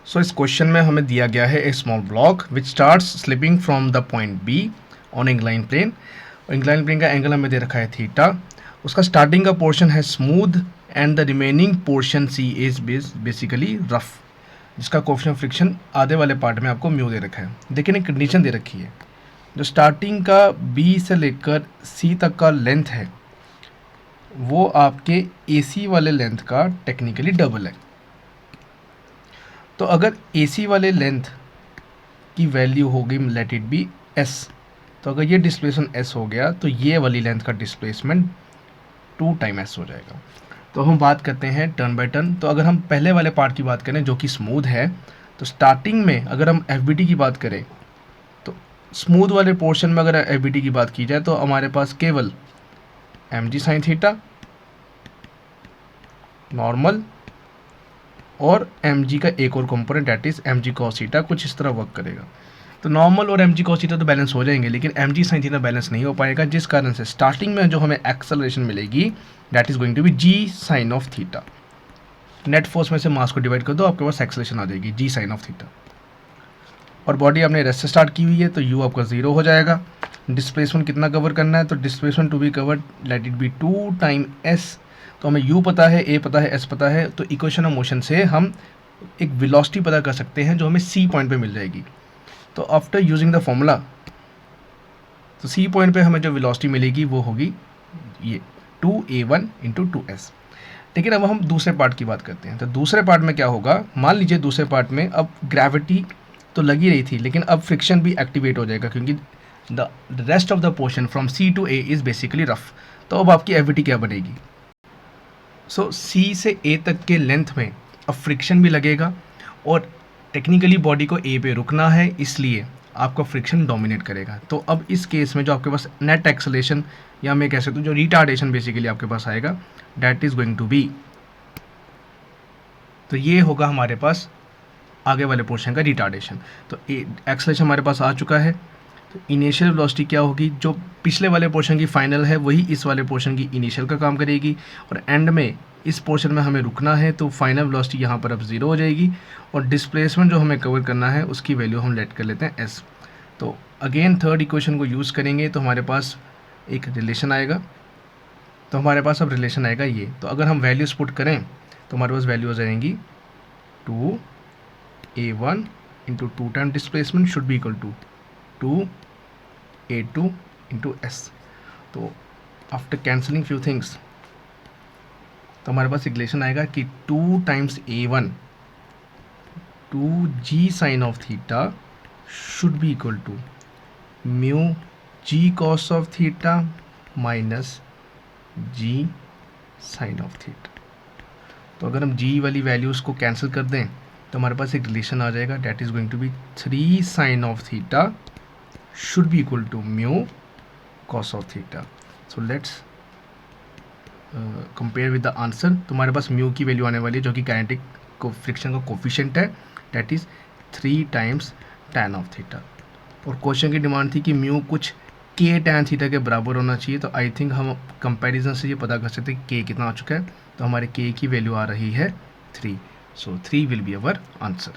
सो इस क्वेश्चन में हमें दिया गया है a small block which starts slipping from the point B on incline plane. Incline plane का एंगल हमें दे रखा है थीटा। उसका स्टार्टिंग का पोर्शन है smooth and the remaining portion C is basically rough, जिसका कोएफिशिएंट फ्रिक्शन आधे वाले पार्ट में आपको म्यू दे रखा है। लेकिन एक कंडीशन दे रखी है, जो स्टार्टिंग का बी से लेकर सी तक का लेंथ है वो आपके AC वाले लेंथ का टेक्निकली डबल है। तो अगर AC वाले लेंथ की वैल्यू होगी लेट इट बी S, तो अगर ये डिस्प्लेसमेंट S हो गया तो ये वाली लेंथ का डिस्प्लेसमेंट 2 टाइम S हो जाएगा। तो हम बात करते हैं टर्न बाय टर्न। तो अगर हम पहले वाले पार्ट की बात करें जो कि स्मूथ है, तो स्टार्टिंग में अगर हम FBT की बात करें तो स्मूथ वाले पोर्शन में अगर FBT की बात की जाए तो हमारे पास केवल mg साइन थीटा नॉर्मल और mg का एक और component that is mg cos theta कुछ इस तरह वर्क करेगा। तो नॉर्मल और mg cos थीटा तो बैलेंस हो जाएंगे, लेकिन mg sin थीटा बैलेंस नहीं हो पाएगा, जिस कारण से स्टार्टिंग में जो हमें एक्सेलरेशन मिलेगी that is going to be g sin of theta. Net force में से मास को डिवाइड कर दो, आपके पास एक्सेलरेशन आ जाएगी g sin ऑफ थीटा। और बॉडी आपने रेस्ट से स्टार्ट की हुई है तो u आपका 0 हो जाएगा। डिस्प्लेसमेंट कितना कवर करना है, तो displacement to be covered let it be 2 time s। तो हमें u पता है, a पता है, s पता है, तो इक्वेशन ऑफ मोशन से हम एक वेलोसिटी पता कर सकते हैं जो हमें c पॉइंट पे मिल जाएगी। तो आफ्टर यूजिंग द फॉर्मूला, तो c पॉइंट पे हमें जो वेलोसिटी मिलेगी वो होगी ये 2a1 इंटू 2s। लेकिन अब हम दूसरे पार्ट की बात करते हैं। तो दूसरे पार्ट में क्या होगा, मान लीजिए दूसरे पार्ट में अब ग्रेविटी तो लगी रही थी लेकिन अब फ्रिक्शन भी एक्टिवेट हो जाएगा, क्योंकि the rest of the portion from C to A is basically rough. तो अब आपकी FBT क्या बनेगी, सो C से A तक के लेंथ में अब फ्रिक्शन भी लगेगा और टेक्निकली बॉडी को A पे रुकना है, इसलिए आपका फ्रिक्शन डोमिनेट करेगा। तो अब इस केस में जो आपके पास नेट एक्सेलरेशन या मैं कह सकता हूँ जो रिटार्डेशन बेसिकली आपके पास आएगा that is going to be, तो ये होगा हमारे पास आगे वाले पोर्शन का रिटार्डेशन। तो एक्सेलरेशन हमारे पास आ चुका है। तो इनिशियल वेलोसिटी क्या होगी, जो पिछले वाले पोर्शन की फाइनल है वही इस वाले पोर्शन की इनिशियल का काम करेगी, और एंड में इस पोर्शन में हमें रुकना है तो फाइनल वेलोसिटी यहाँ पर अब 0 हो जाएगी। और डिस्प्लेसमेंट जो हमें कवर करना है उसकी वैल्यू हम लेट कर लेते हैं s। तो अगेन थर्ड इक्वेशन को यूज़ करेंगे तो हमारे पास एक रिलेशन आएगा। तो हमारे पास अब रिलेशन आएगा ये। तो अगर हम वैल्यूज़ पुट करें तो हमारे पास वैल्यू आ जाएंगी 2a1 into 2 time displacement should be equal to 2a2 into s। तो आफ्टर कैंसलिंग फ्यू थिंग्स तो हमारे पास इक्वेशन आएगा कि 2 times a1 2g sine of theta should be equal to mu g cos of theta minus g sine of theta. तो अगर हम g वाली वैल्यूज़ को कैंसिल कर दें तो हमारे पास एक रिलेशन आ जाएगा that is going to be 3 sine of theta should be equal to mu cos of theta. So let's compare with the answer. तो हमारे पास म्यू की वैल्यू आने वाली है जो कि काइनेटिक को फ्रिक्शन का कोफिशिएंट है, that is 3 times tan of theta. और क्वेश्चन की डिमांड थी कि म्यू कुछ k tan थीटा के बराबर होना चाहिए। तो आई थिंक हम कंपैरिजन से ये पता कर सकते हैं k कितना आ चुका है। तो हमारे k की वैल्यू आ रही है 3। सो 3 विल बी अवर आंसर।